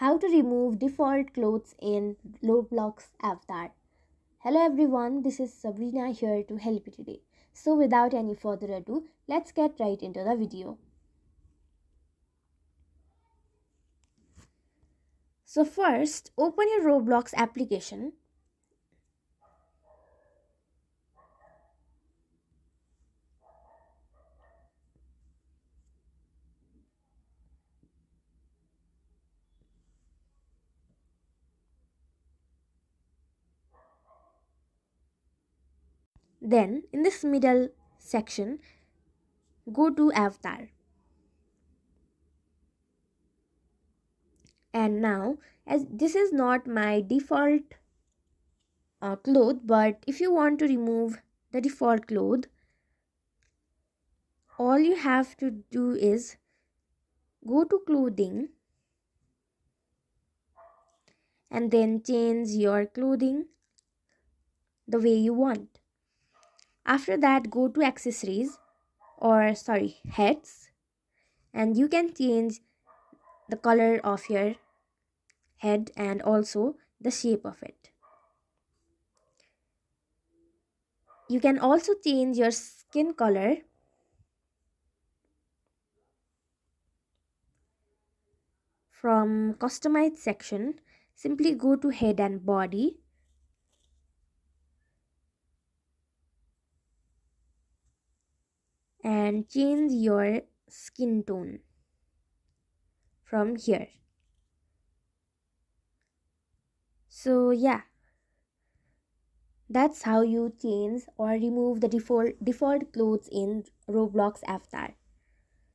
How to remove default clothes in Roblox avatar. Hello everyone, this is Sabrina here to help you today. So without any further ado, let's get right into the video. So first, open your Roblox application. Then in this middle section, go to avatar. And now, as this is not my default cloth, but if you want to remove the default cloth, all you have to do is go to clothing and then change your clothing the way you want. After that, go to accessories or heads, and you can change the color of your head and also the shape of it. You can also change your skin color. From customize section, simply go to head and body and change your skin tone from here. So yeah, that's how you change or remove the default clothes in Roblox avatar.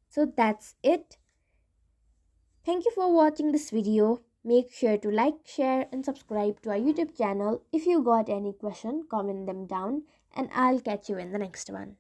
So that's it. Thank you for watching this video. Make sure to like, share and subscribe to our YouTube channel. If you got any question, comment them down and I'll catch you in the next one.